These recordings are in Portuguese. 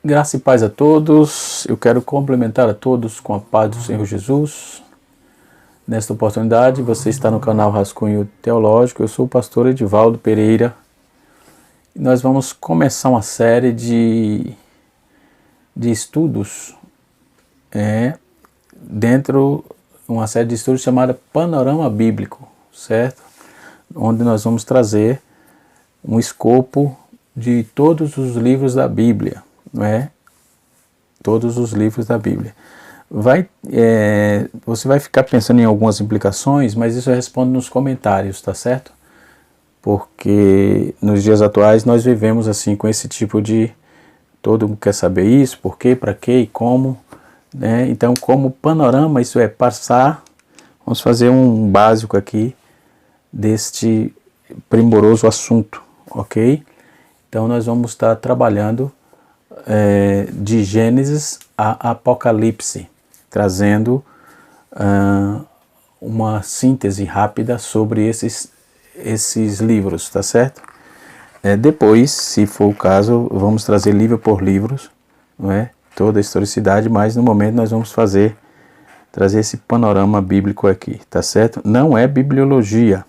Graça e paz a todos. Eu quero complementar a todos com a paz do Senhor Jesus. Nesta oportunidade, você está no canal Rascunho Teológico. Eu sou o pastor Edivaldo Pereira. E nós vamos começar uma série de estudos, uma série de estudos chamada Panorama Bíblico, certo? Onde nós vamos trazer um escopo de todos os livros da Bíblia, não é? Todos os livros da Bíblia. Você vai ficar pensando em algumas implicações, mas isso eu respondo nos comentários, tá certo? Porque nos dias atuais nós vivemos assim com esse tipo de... Todo mundo quer saber isso, por quê, para quê e como, né? Então, como panorama, isso é passar... Vamos fazer um básico aqui deste primoroso assunto, ok? Então nós vamos estar trabalhando de Gênesis a Apocalipse, trazendo uma síntese rápida sobre esses livros, tá certo? Depois, se for o caso, vamos trazer livro por livro, não é? Toda a historicidade, mas no momento nós vamos trazer esse panorama bíblico aqui, tá certo? Não é bibliologia,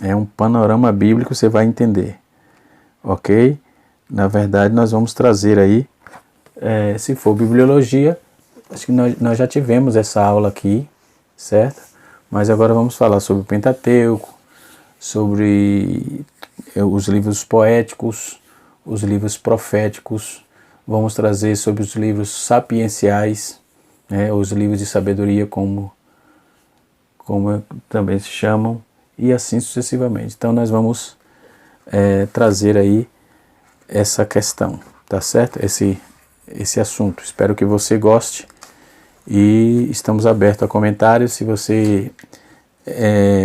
é um panorama bíblico, você vai entender. Ok? Na verdade, nós vamos trazer aí, se for bibliologia, acho que nós já tivemos essa aula aqui, certo? Mas agora vamos falar sobre o Pentateuco, sobre os livros poéticos, os livros proféticos, vamos trazer sobre os livros sapienciais, os livros de sabedoria, como também se chamam, e assim sucessivamente. Então nós vamos trazer aí essa questão, tá certo? Esse assunto. Espero que você goste e estamos abertos a comentários. Se você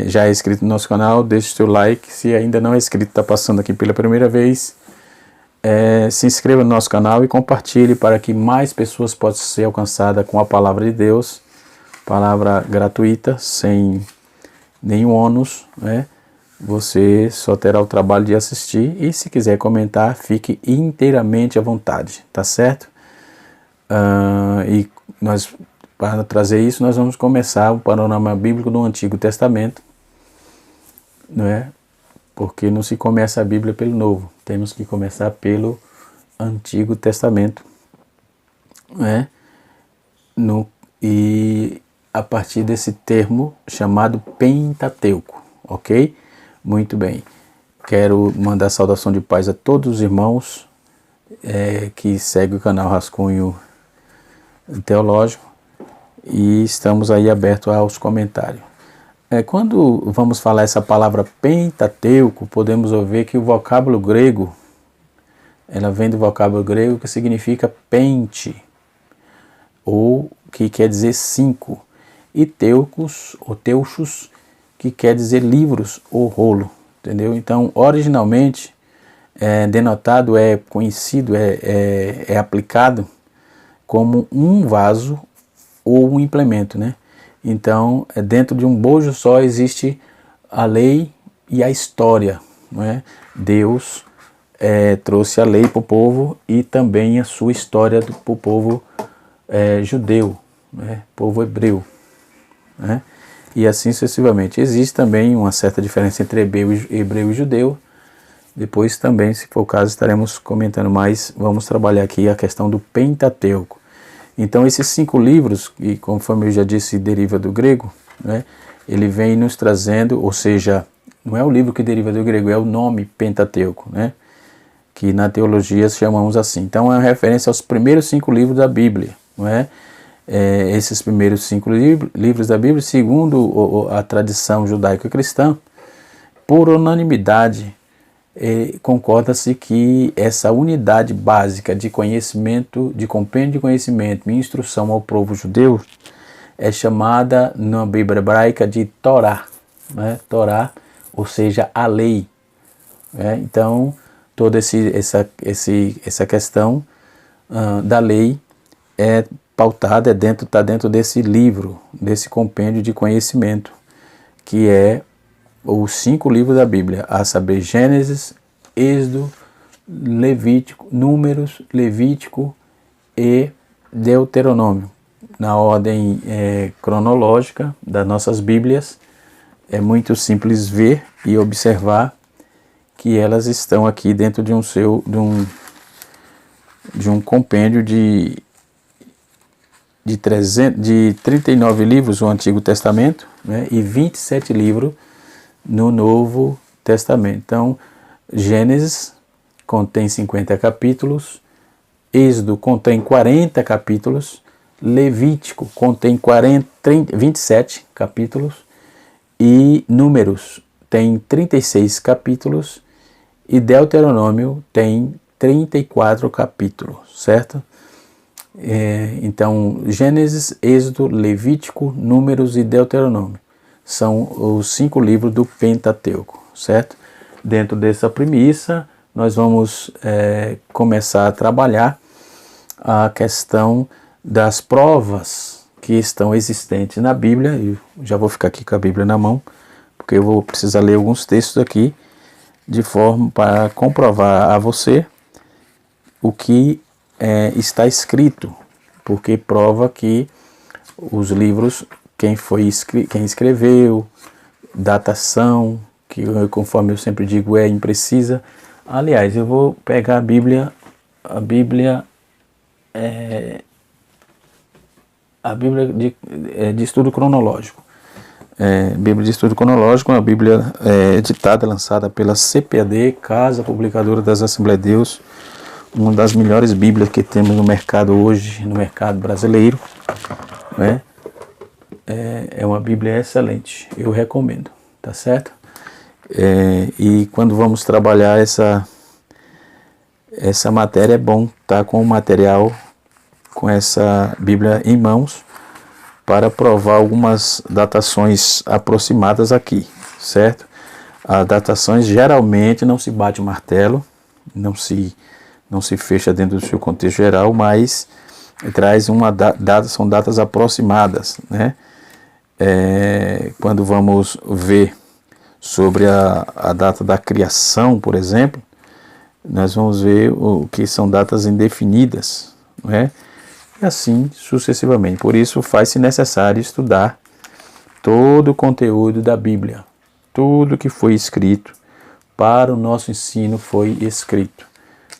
já é inscrito no nosso canal, deixe seu like. Se ainda não é inscrito, está passando aqui pela primeira vez, se inscreva no nosso canal e compartilhe para que mais pessoas possam ser alcançadas com a palavra de Deus, palavra gratuita, sem nenhum ônus, né? Você só terá o trabalho de assistir e, se quiser comentar, fique inteiramente à vontade, tá certo? E nós, para trazer isso, nós vamos começar o panorama bíblico do Antigo Testamento, não é? Porque não se começa a Bíblia pelo Novo, temos que começar pelo Antigo Testamento, não é? E a partir desse termo chamado Pentateuco, ok? Muito bem. Quero mandar saudação de paz a todos os irmãos que seguem o canal Rascunho Teológico e estamos aí abertos aos comentários. Quando vamos falar essa palavra Pentateuco, podemos ver que o vocábulo grego, ela vem do vocábulo grego que significa pente, ou que quer dizer 5, e teucos, ou teuchos, que quer dizer livros ou rolo, entendeu? Então, originalmente, denotado, conhecido, aplicado como um vaso ou um implemento, né? Então, dentro de um bojo só existe a lei e a história, não é? Deus trouxe a lei para o povo e também a sua história para o povo judeu, né? Povo hebreu, né? E assim sucessivamente. Existe também uma certa diferença entre hebreu e judeu. Depois também, se for o caso, estaremos comentando mais. Vamos trabalhar aqui a questão do Pentateuco. Então esses 5 livros, e conforme eu já disse, deriva do grego, né? Ele vem nos trazendo, ou seja, não é o livro que deriva do grego, é o nome Pentateuco, né? Que na teologia chamamos assim. Então é uma referência aos primeiros 5 livros da Bíblia, não é? Esses primeiros 5 livros da Bíblia, segundo a tradição judaico-cristã, por unanimidade, concorda-se que essa unidade básica de conhecimento, de compêndio de conhecimento e instrução ao povo judeu é chamada na Bíblia hebraica de Torá, né? Torá, ou seja, a lei, né? Então, toda essa questão da lei pautada, está dentro desse livro, desse compêndio de conhecimento, que é os 5 livros da Bíblia, a saber, Gênesis, Êxodo, Levítico, Números, Levítico e Deuteronômio, na ordem cronológica das nossas Bíblias. É muito simples ver e observar que elas estão aqui dentro de um compêndio de 39 livros no Antigo Testamento, né, e 27 livros no Novo Testamento. Então, Gênesis contém 50 capítulos, Êxodo contém 40 capítulos, Levítico contém 27 capítulos e Números tem 36 capítulos e Deuteronômio tem 34 capítulos, certo? Então, Gênesis, Êxodo, Levítico, Números e Deuteronômio são os 5 livros do Pentateuco, certo? Dentro dessa premissa, nós vamos começar a trabalhar a questão das provas que estão existentes na Bíblia. Eu já vou ficar aqui com a Bíblia na mão, porque eu vou precisar ler alguns textos aqui, de forma para comprovar a você o que está escrito, porque prova que os livros, quem escreveu, datação, que conforme eu sempre digo é imprecisa. Aliás, eu vou pegar a Bíblia de estudo cronológico. Bíblia de estudo cronológico é uma Bíblia editada, lançada pela CPAD, Casa Publicadora das Assembleias de Deus, uma das melhores Bíblias que temos no mercado hoje, no mercado brasileiro, né? É uma Bíblia excelente, eu recomendo, tá certo? E quando vamos trabalhar essa matéria, é bom estar com o material, com essa Bíblia em mãos, para provar algumas datações aproximadas aqui, certo? As datações geralmente não se bate o martelo, não se fecha dentro do seu contexto geral, mas traz são datas aproximadas, né? Quando vamos ver sobre a data da criação, por exemplo, nós vamos ver o que são datas indefinidas, não é? E assim sucessivamente. Por isso faz-se necessário estudar todo o conteúdo da Bíblia. Tudo que foi escrito para o nosso ensino foi escrito,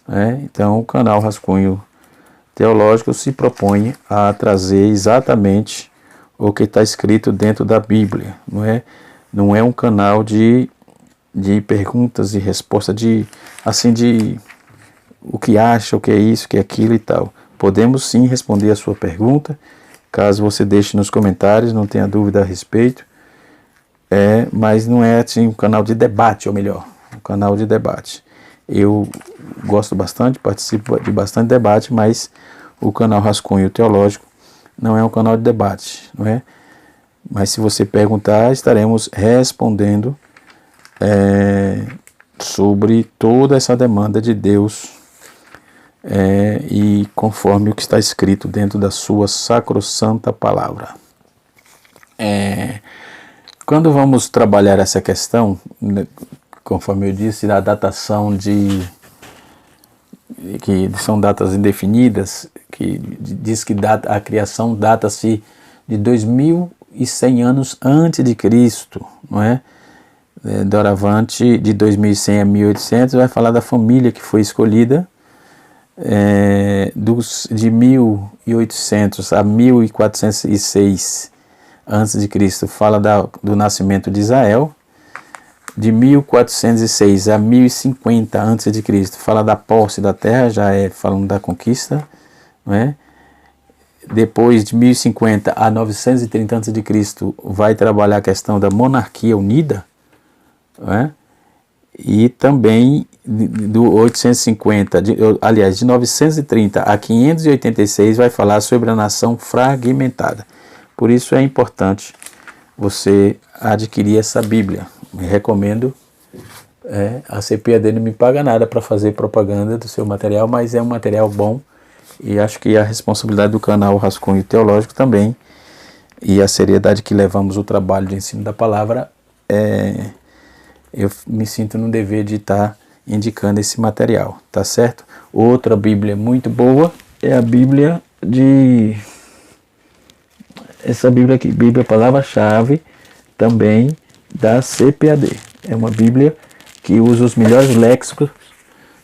né? Então o canal Rascunho Teológico se propõe a trazer exatamente o que está escrito dentro da Bíblia. Não é um canal de perguntas e respostas de o que acha, o que é isso, o que é aquilo e tal. Podemos sim responder a sua pergunta, caso você deixe nos comentários, não tenha dúvida a respeito. Mas não é assim um canal de debate, ou melhor, um canal de debate. Eu gosto bastante, participo de bastante debate, mas o canal Rascunho Teológico não é um canal de debate, não é? Mas se você perguntar, estaremos respondendo sobre toda essa demanda de Deus, e conforme o que está escrito dentro da sua sacrossanta palavra. Quando vamos trabalhar essa questão, conforme eu disse, da datação que são datas indefinidas, que diz que a criação data-se de 2100 anos antes de Cristo, não é? Doravante, de 2100 a 1800, vai falar da família que foi escolhida, de 1800 a 1406 a.C., fala do nascimento de Israel. De 1406 a 1050 a.C., fala da posse da terra, já falando da conquista, não é? Depois de 1050 a 930 a.C., vai trabalhar a questão da monarquia unida, não é? E também do 850, de 930 a 586 vai falar sobre a nação fragmentada. Por isso é importante você adquirir essa Bíblia. Me recomendo. A CPAD não me paga nada para fazer propaganda do seu material, mas é um material bom, e acho que a responsabilidade do canal Rascunho Teológico também, e a seriedade que levamos o trabalho de ensino da palavra, eu me sinto no dever de estar indicando esse material, tá certo? Outra Bíblia muito boa é a Bíblia de... essa Bíblia aqui, Bíblia Palavra-Chave, também da CPAD. É uma Bíblia que usa os melhores léxicos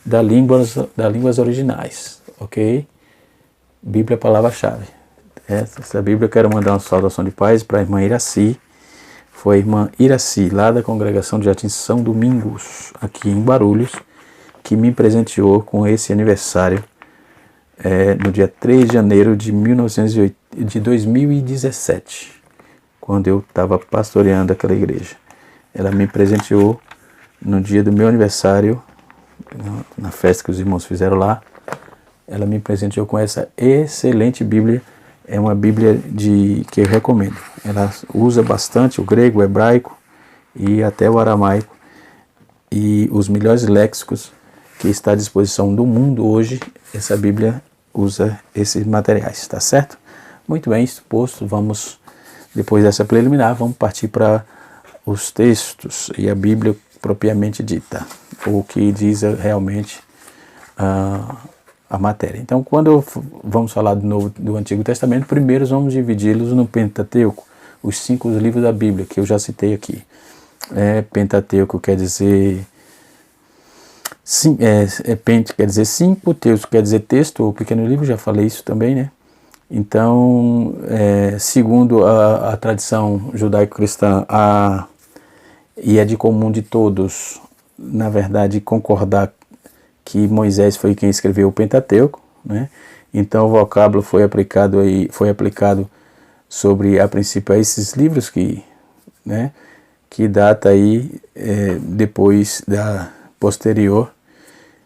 das línguas originais, ok? Bíblia Palavra-Chave. Essa Bíblia eu quero mandar uma saudação de paz para a irmã Iraci. Foi a irmã Iraci, lá da Congregação de Jardim São Domingos, aqui em Guarulhos, que me presenteou com esse aniversário no dia 3 de janeiro de 2017, quando eu estava pastoreando aquela igreja. Ela me presenteou no dia do meu aniversário, na festa que os irmãos fizeram lá. Ela me presenteou com essa excelente Bíblia. É uma Bíblia que eu recomendo. Ela usa bastante o grego, o hebraico e até o aramaico. E os melhores léxicos que está à disposição do mundo hoje, essa Bíblia usa esses materiais, tá certo? Muito bem, isso posto, vamos, depois dessa preliminar, vamos partir para os textos e a Bíblia propriamente dita, o que diz realmente a matéria. Então, quando vamos falar de novo do Antigo Testamento, primeiro vamos dividi-los no Pentateuco, os 5 livros da Bíblia, que eu já citei aqui. Pentateuco quer dizer... Pente quer dizer 5, Teuco quer dizer texto ou pequeno livro, já falei isso também, né? Então, segundo a tradição judaico-cristã, e é de comum de todos, na verdade, concordar que Moisés foi quem escreveu o Pentateuco, né? Então o vocábulo foi aplicado sobre, a princípio, a esses livros que data aí depois da posterior,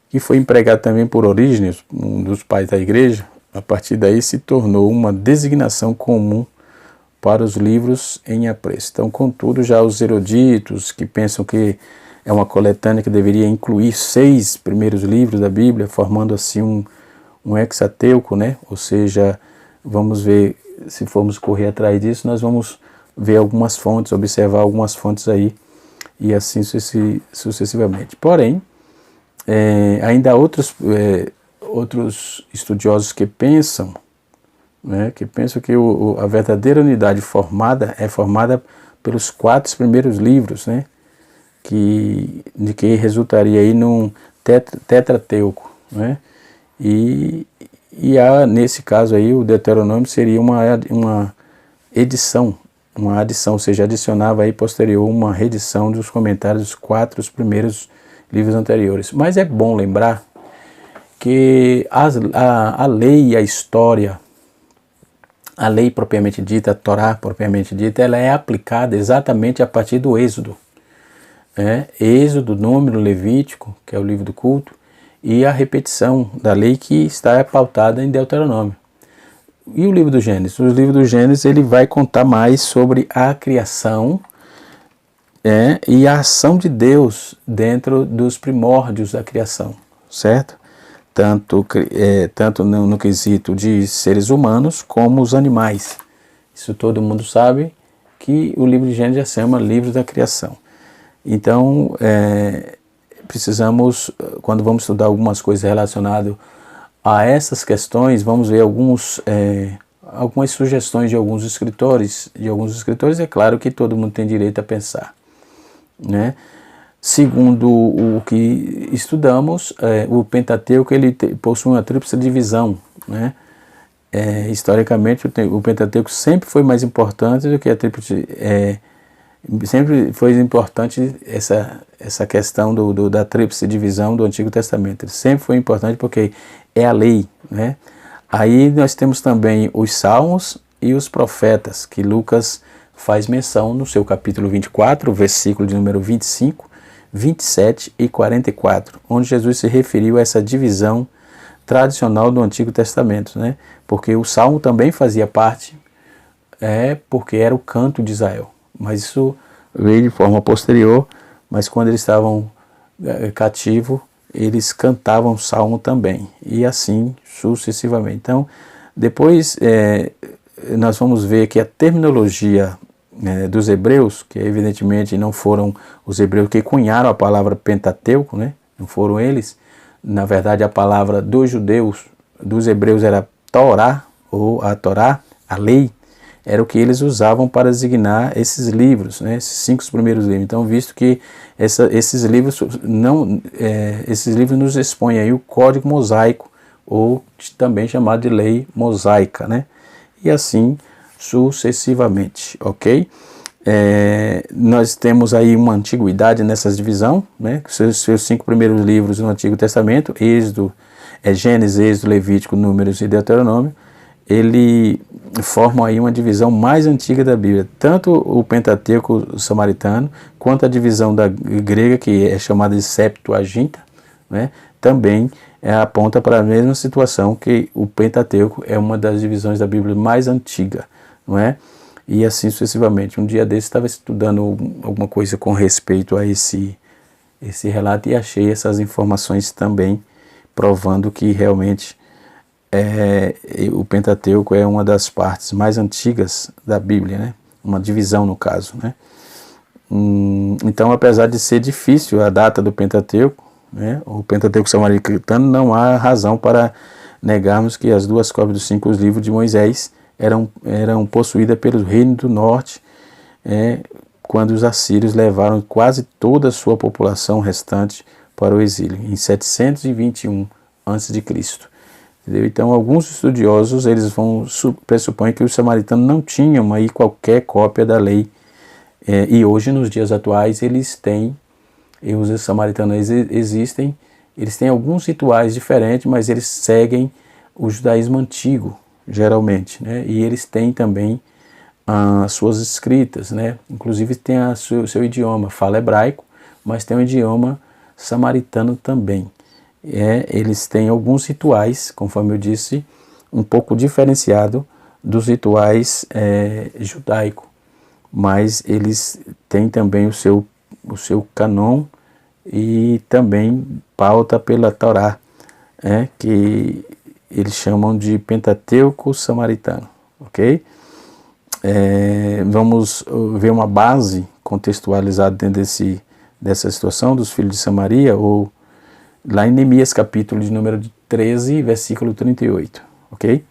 que foi empregado também por Orígenes, um dos pais da igreja. A partir daí se tornou uma designação comum para os livros em apreço. Então, contudo, já os eruditos que pensam que é uma coletânea que deveria incluir 6 primeiros livros da Bíblia, formando assim um hexateuco, né? Ou seja, vamos ver, se formos correr atrás disso, nós vamos ver algumas fontes, observar algumas fontes aí, e assim sucessivamente. Porém, ainda há outros estudiosos que pensam, que a verdadeira unidade é formada pelos 4 primeiros livros, né? De que resultaria aí num tetrateuco, né? E nesse caso aí o Deuteronômio seria uma edição, ou seja, adicionava aí posterior uma reedição dos comentários dos 4 primeiros livros anteriores. Mas é bom lembrar que a lei e a história, a lei propriamente dita, a Torá propriamente dita, ela é aplicada exatamente a partir do Êxodo. Êxodo, Número, Levítico, que é o livro do culto, e a repetição da lei que está pautada em Deuteronômio. E o livro do Gênesis? O livro do Gênesis ele vai contar mais sobre a criação e a ação de Deus dentro dos primórdios da criação, certo? Tanto no quesito de seres humanos como os animais. Isso todo mundo sabe, que o livro de Gênesis já se chama livro da criação. Então, precisamos, quando vamos estudar algumas coisas relacionadas a essas questões, vamos ver algumas sugestões de alguns escritores. É claro que todo mundo tem direito a pensar, né? Segundo o que estudamos, o Pentateuco ele possui uma tríplice divisão, né? Historicamente, o Pentateuco sempre foi mais importante do que a tríplice. Sempre foi importante essa questão da tríplice divisão do Antigo Testamento. Ele sempre foi importante porque é a lei, né? Aí nós temos também os Salmos e os Profetas, que Lucas faz menção no seu capítulo 24, versículo de número 25, 27 e 44, onde Jesus se referiu a essa divisão tradicional do Antigo Testamento, né? Porque o Salmo também fazia parte, porque era o canto de Israel. Mas isso veio de forma posterior, mas quando eles estavam cativos, eles cantavam Salmo também, e assim sucessivamente. Então, depois nós vamos ver que a terminologia dos hebreus, que evidentemente não foram os hebreus que cunharam a palavra Pentateuco, né? não foram eles. Na verdade, a palavra dos judeus, dos hebreus, era Torá, ou a Torá, a lei, era o que eles usavam para designar esses livros, né, esses 5 primeiros livros. Então, visto que esses livros nos expõem aí o código mosaico, ou também chamado de lei mosaica, né, e assim sucessivamente, ok? Nós temos aí uma antiguidade nessa divisão, né? Seus 5 primeiros livros no Antigo Testamento, Gênesis, Êxodo, Levítico, Números e Deuteronômio, ele formam aí uma divisão mais antiga da Bíblia, tanto o Pentateuco samaritano, quanto a divisão da grega, que é chamada de Septuaginta, né? Também aponta para a mesma situação, que o Pentateuco é uma das divisões da Bíblia mais antiga, não é? E assim sucessivamente. Um dia desse estava estudando alguma coisa com respeito a esse relato e achei essas informações também, provando que realmente o Pentateuco é uma das partes mais antigas da Bíblia, né? Uma divisão no caso, né? Então, apesar de ser difícil a data do Pentateuco, né, o Pentateuco samaritano, não há razão para negarmos que as 2 cópias dos 5 livros de Moisés eram possuídas pelo reino do norte, quando os assírios levaram quase toda a sua população restante para o exílio, em 721 a.C. Então, alguns estudiosos eles pressupõem que os samaritanos não tinham aí qualquer cópia da lei, e hoje, nos dias atuais, eles têm, e os samaritanos existem, eles têm alguns rituais diferentes, mas eles seguem o judaísmo antigo, geralmente, né? E eles têm também as suas escritas, né? Inclusive tem o seu idioma, fala hebraico, mas tem o idioma samaritano também. Eles têm alguns rituais, conforme eu disse, um pouco diferenciado dos rituais judaico, mas eles têm também o seu canon e também pauta pela Torá, que eles chamam de Pentateuco samaritano, ok? Vamos ver uma base contextualizada dentro dessa situação dos filhos de Samaria, ou lá em Neemias, capítulo de número 13, versículo 38, ok?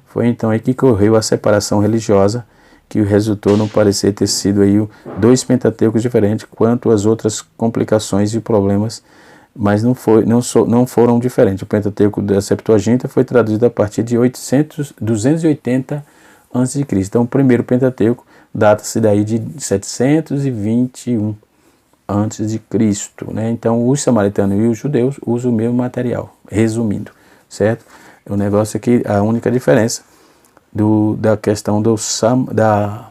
Foi então aí que ocorreu a separação religiosa, que resultou no parecer ter sido aí 2 Pentateucos diferentes, quanto as outras complicações e problemas, mas não foram diferentes. O Pentateuco da Septuaginta foi traduzido a partir de 280 a.C. Então, o primeiro Pentateuco data-se daí de 721 a.C., né? Então, os samaritanos e os judeus usam o mesmo material, resumindo, certo? O negócio aqui, a única diferença da questão da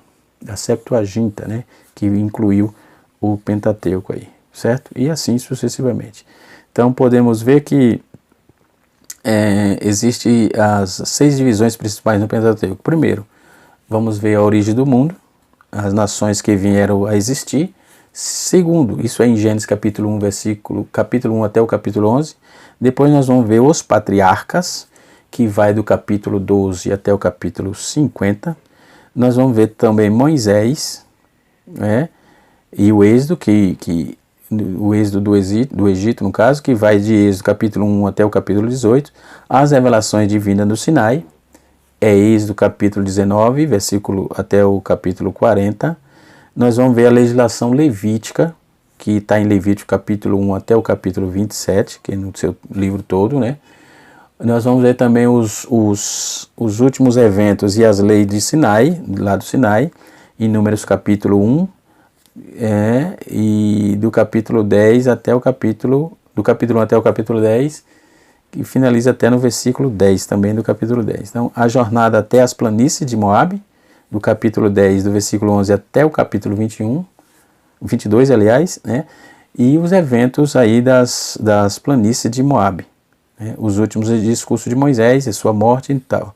Septuaginta, né? Que incluiu o Pentateuco aí, certo? E assim sucessivamente. Então, podemos ver que existem as 6 divisões principais no Pentateuco. Primeiro, vamos ver a origem do mundo, as nações que vieram a existir. Segundo, isso é em Gênesis capítulo 1, capítulo 1 até o capítulo 11. Depois nós vamos ver os patriarcas, que vai do capítulo 12 até o capítulo 50. Nós vamos ver também Moisés, né, e o Êxodo, o Êxodo do Egito, no caso, que vai de Êxodo capítulo 1 até o capítulo 18. As revelações divinas do Sinai, Êxodo capítulo 19, versículo até o capítulo 40. Nós vamos ver a legislação levítica, que está em Levítico capítulo 1 até o capítulo 27, que é no seu livro todo, né? Nós vamos ver também os últimos eventos e as leis de Sinai, lá do Sinai, em Números capítulo 1, e do capítulo 10 até o capítulo 1 até o capítulo 10, que finaliza até no versículo 10 também do capítulo 10. Então, a jornada até as planícies de Moabe, do capítulo 10, do versículo 11 até o capítulo 22, aliás, né? E os eventos aí das planícies de Moabe, né? Os últimos discursos de Moisés, a sua morte e tal.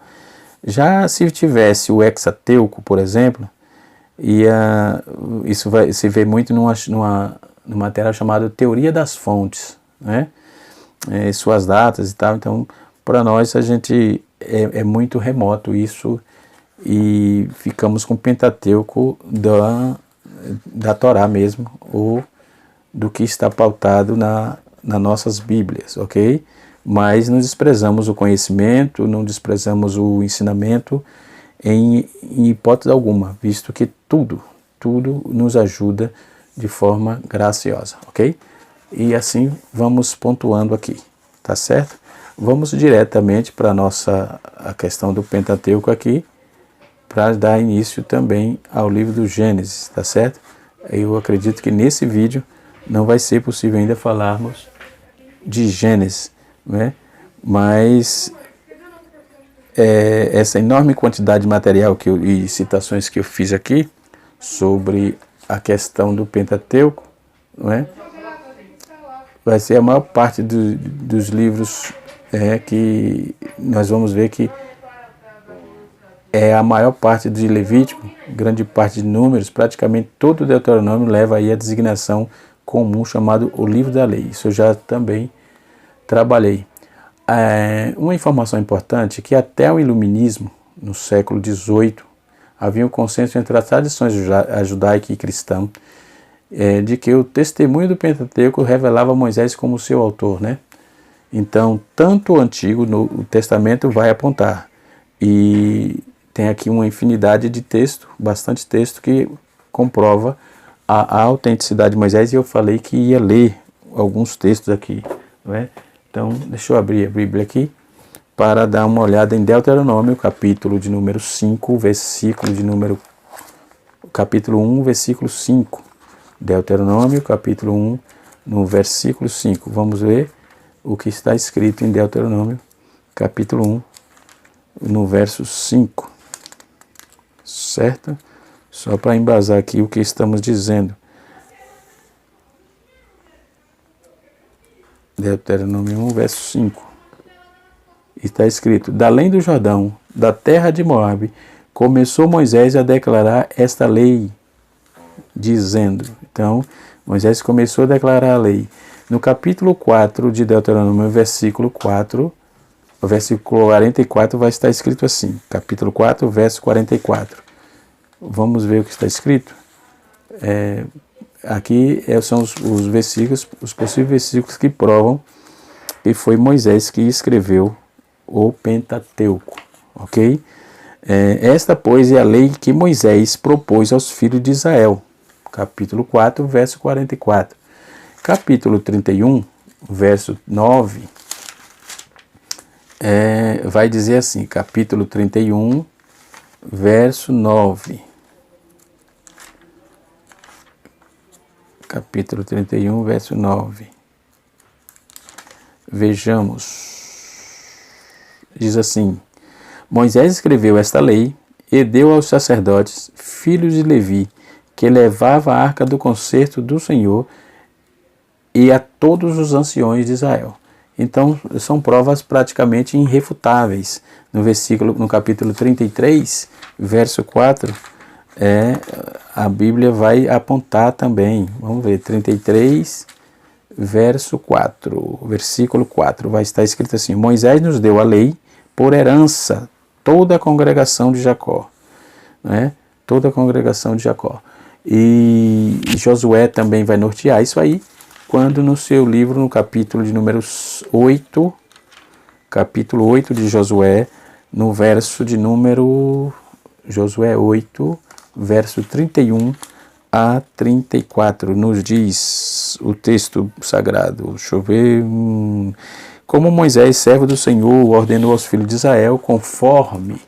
Já se tivesse o Hexateuco, por exemplo, isso se vê muito num material chamado Teoria das Fontes, né? Suas datas e tal. Então, para nós, a gente é muito remoto isso, e ficamos com o Pentateuco da Torá mesmo, ou do que está pautado nas nossas Bíblias, ok? Mas não desprezamos o conhecimento, não desprezamos o ensinamento em hipótese alguma, visto que tudo nos ajuda de forma graciosa, ok? E assim vamos pontuando aqui, tá certo? Vamos diretamente para a questão do Pentateuco aqui, para dar início também ao livro do Gênesis, tá certo? Eu acredito que nesse vídeo não vai ser possível ainda falarmos de Gênesis, né? Mas essa enorme quantidade de material e citações que eu fiz aqui sobre a questão do Pentateuco, não é? Vai ser a maior parte dos livros que nós vamos ver que a maior parte de Levítico, grande parte de Números, praticamente todo o Deuteronômio leva aí a designação comum chamado o livro da lei. Isso eu já também trabalhei. Uma informação importante é que até o Iluminismo, no século XVIII, havia um consenso entre as tradições judaica e cristã de que o testemunho do Pentateuco revelava Moisés como seu autor, né? Então, tanto o Antigo o Testamento vai apontar. E tem aqui uma infinidade de texto, bastante texto, que comprova a autenticidade de Moisés. E eu falei que ia ler alguns textos aqui, não é? Então, deixa eu abrir a Bíblia aqui para dar uma olhada em Deuteronômio, capítulo de número 5, capítulo 1, versículo 5. Deuteronômio, capítulo 1, no versículo 5. Vamos ver o que está escrito em Deuteronômio, capítulo 1, no verso 5. Certo? Só para embasar aqui o que estamos dizendo. Deuteronômio 1, verso 5. Está escrito: da além do Jordão, da terra de Moabe, começou Moisés a declarar esta lei, dizendo. Então, Moisés começou a declarar a lei. No capítulo 4 de Deuteronômio, versículo 44, vai estar escrito assim. Capítulo 4, verso 44. Vamos ver o que está escrito? Aqui são os versículos, os possíveis versículos que provam que foi Moisés que escreveu o Pentateuco, ok? Esta, pois, é a lei que Moisés propôs aos filhos de Israel. Capítulo 4, verso 44. Capítulo 31, verso 9, vai dizer assim, capítulo 31, verso 9. Capítulo 31, verso 9. Vejamos. Diz assim: Moisés escreveu esta lei e deu aos sacerdotes, filhos de Levi, que levava a arca do concerto do Senhor, e a todos os anciões de Israel. Então, são provas praticamente irrefutáveis. No capítulo 33, verso 4, a Bíblia vai apontar também. Vamos ver, 33, versículo 4, vai estar escrito assim: Moisés nos deu a lei por herança, toda a congregação de Jacó. Né? Toda a congregação de Jacó. E Josué também vai nortear isso aí, quando no seu livro, no capítulo de número 8, capítulo 8 de Josué, no verso de número Josué 8, verso 31 a 34, nos diz o texto sagrado. Deixa eu ver. Como Moisés, servo do Senhor, ordenou aos filhos de Israel, conforme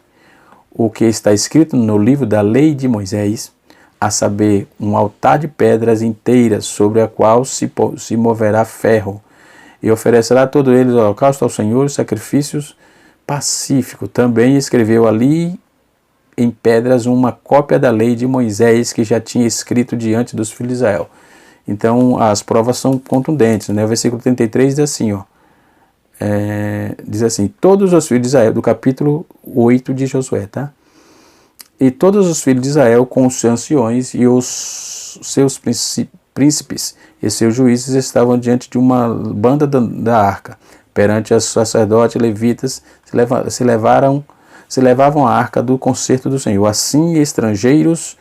o que está escrito no livro da lei de Moisés, a saber, um altar de pedras inteiras, sobre a qual se moverá ferro, e oferecerá a todos eles holocausto ao Senhor, sacrifícios pacíficos. Também escreveu ali em pedras uma cópia da lei de Moisés, que já tinha escrito diante dos filhos de Israel. Então, as provas são contundentes, né? O versículo 33 diz assim, diz assim: todos os filhos de Israel, do capítulo 8 de Josué, tá? E todos os filhos de Israel, com os seus anciões e os seus príncipes e seus juízes, estavam diante de uma banda da arca. Perante os sacerdotes e levitas se levavam a arca do concerto do Senhor. Assim, estrangeiros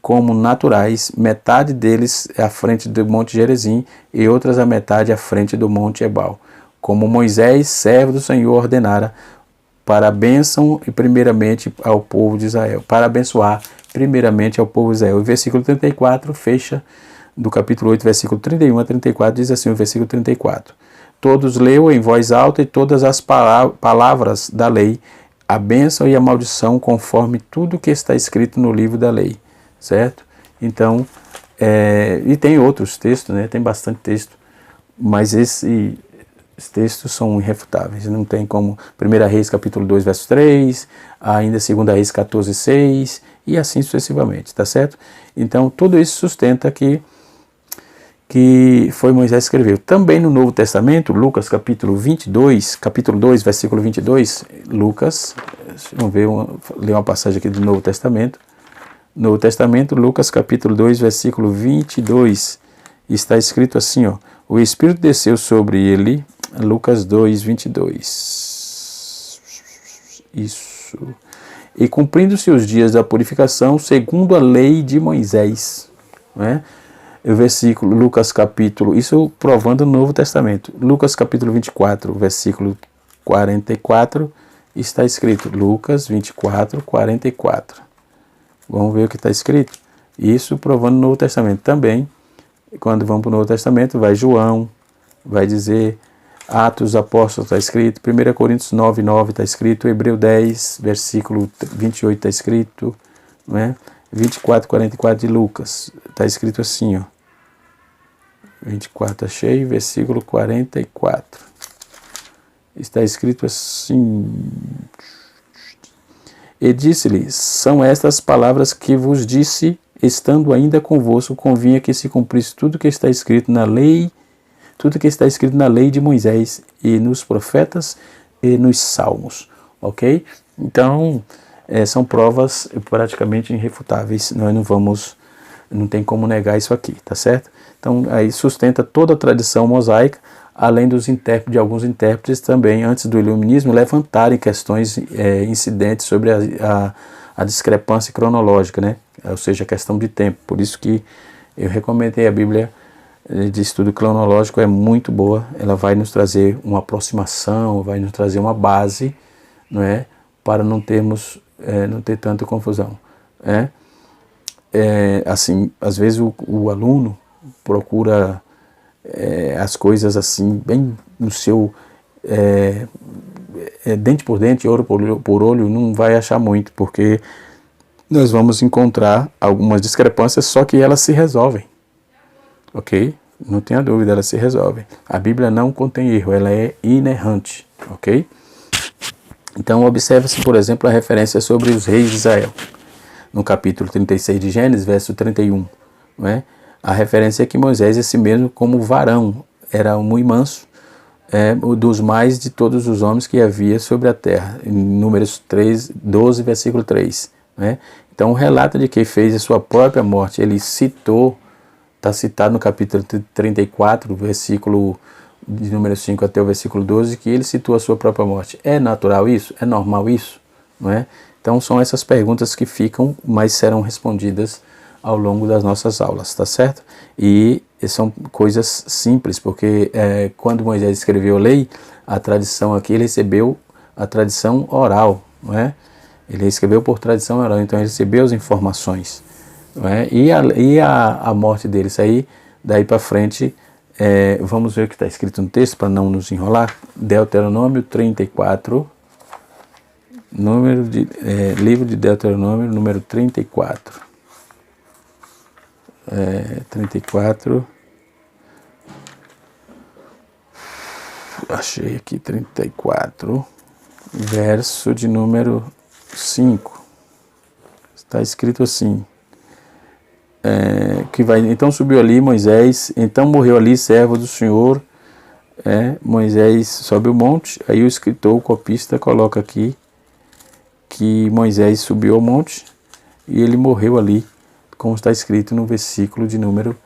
como naturais, metade deles à frente do Monte Gerizim e outras a metade à frente do Monte Ebal, como Moisés, servo do Senhor, ordenara para a bênção e primeiramente ao povo de Israel, para abençoar primeiramente ao povo de Israel. O versículo 34 fecha do capítulo 8, versículo 31 a 34, diz assim o versículo 34. Todos leu em voz alta e todas as palavras da lei, a bênção e a maldição, conforme tudo que está escrito no livro da lei. Certo? Então, e tem outros textos, né? Tem bastante texto, mas esses textos são irrefutáveis, não tem como. 1 Reis capítulo 2, verso 3, ainda 2 Reis 14, 6, e assim sucessivamente, tá certo? Então, tudo isso sustenta que foi Moisés que escreveu. Também no Novo Testamento, Lucas capítulo 22, capítulo 2, versículo 22, Lucas, vamos ler uma passagem aqui do Novo Testamento. Novo Testamento, Lucas capítulo 2, versículo 22, está escrito assim, ó, o Espírito desceu sobre ele, Lucas 2, 22, isso, e cumprindo-se os dias da purificação, segundo a lei de Moisés, né? O versículo, Lucas capítulo, isso provando o Novo Testamento, Lucas capítulo 24, versículo 44, está escrito, Lucas 24, 44, vamos ver o que está escrito. Isso provando o Novo Testamento também. Quando vamos para o Novo Testamento, vai João, vai dizer Atos dos Apóstolos, está escrito. 1 Coríntios 9, 9 está escrito. Hebreu 10, versículo 28 está escrito. Não é? 24, 44 de Lucas. Está escrito assim, ó. 24 achei, versículo 44. Está escrito assim... E disse-lhe, são estas palavras que vos disse, estando ainda convosco, convinha que se cumprisse tudo que está escrito na lei, tudo que está escrito na lei de Moisés, e nos profetas, e nos salmos, ok? Então, são provas praticamente irrefutáveis, nós não tem como negar isso aqui, tá certo? Então, aí sustenta toda a tradição mosaica, além de alguns intérpretes também, antes do iluminismo, levantarem questões incidentes sobre a discrepância cronológica, né? Ou seja, a questão de tempo. Por isso que eu recomendei a Bíblia de estudo cronológico, é muito boa, ela vai nos trazer uma aproximação, vai nos trazer uma base, não é? Para não ter tanta confusão. Assim, às vezes o aluno procura as coisas assim, bem no seu dente por dente, olho por olho, não vai achar muito, porque nós vamos encontrar algumas discrepâncias, só que elas se resolvem, ok? Não tenha dúvida, elas se resolvem. A Bíblia não contém erro, ela é inerrante, ok? Então observa-se, por exemplo, a referência sobre os reis de Israel, no capítulo 36 de Gênesis, verso 31, não é? A referência é que Moisés, esse mesmo como varão, era muito manso, dos mais de todos os homens que havia sobre a terra, em Números 12, versículo 3. Né? Então, o relato de que fez a sua própria morte, ele citou, está citado no capítulo 34, versículo de número 5 até o versículo 12, que ele citou a sua própria morte. É natural isso? É normal isso? Não é? Então, são essas perguntas que ficam, mas serão respondidas ao longo das nossas aulas, tá certo? E são coisas simples, porque quando Moisés escreveu a lei, a tradição aqui, ele recebeu a tradição oral, não é? Ele escreveu por tradição oral, então ele recebeu as informações, não é? E a morte dele, isso aí, daí para frente, vamos ver o que está escrito no texto, para não nos enrolar. Deuteronômio 34, livro de Deuteronômio, número 34. 34, achei aqui 34, verso de número 5, está escrito assim, então subiu ali Moisés, então morreu ali servo do Senhor, Moisés sobe o monte, aí o escritor, o copista, coloca aqui que Moisés subiu ao monte e ele morreu ali, como está escrito no versículo de número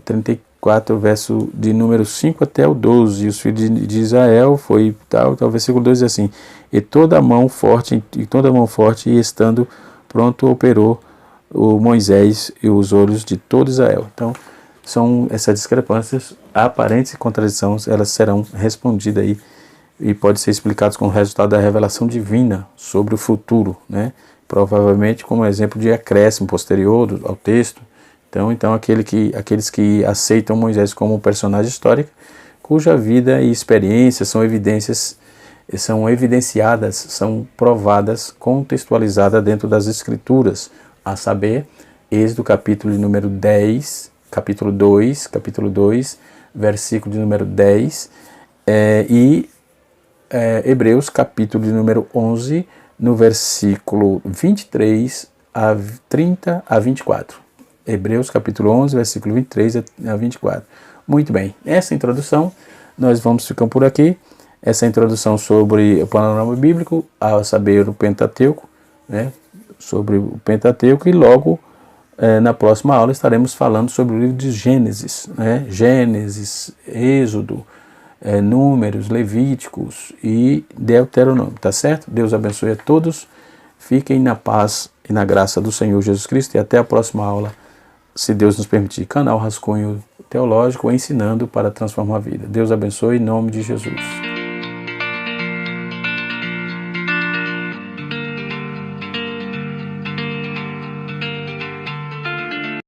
34, verso de número 5 até o 12, e os filhos de Israel foi tal, o versículo 12 diz assim, e toda mão forte, e estando pronto, operou o Moisés e os olhos de todo Israel. Então, são essas discrepâncias aparentes e contradições, elas serão respondidas aí e pode ser explicadas como resultado da revelação divina sobre o futuro, né? Provavelmente como exemplo de acréscimo posterior ao texto. Então aqueles que aceitam Moisés como um personagem histórico, cuja vida e experiência são evidenciadas, são provadas, contextualizadas dentro das Escrituras, a saber, Êxodo capítulo de número 10, capítulo 2, versículo de número 10, Hebreus capítulo de número 11, no versículo 23 a 30 a 24. Hebreus capítulo 11, versículo 23 a 24. Muito bem, essa introdução, nós vamos ficando por aqui. Essa introdução sobre o panorama bíblico, a saber, o Pentateuco, né? Sobre o Pentateuco, e logo na próxima aula estaremos falando sobre o livro de Gênesis, né? Gênesis, Êxodo, Números, Levíticos e Deuteronômio, tá certo? Deus abençoe a todos, fiquem na paz e na graça do Senhor Jesus Cristo e até a próxima aula, se Deus nos permitir. Canal Rascunho Teológico, ensinando para transformar a vida. Deus abençoe em nome de Jesus.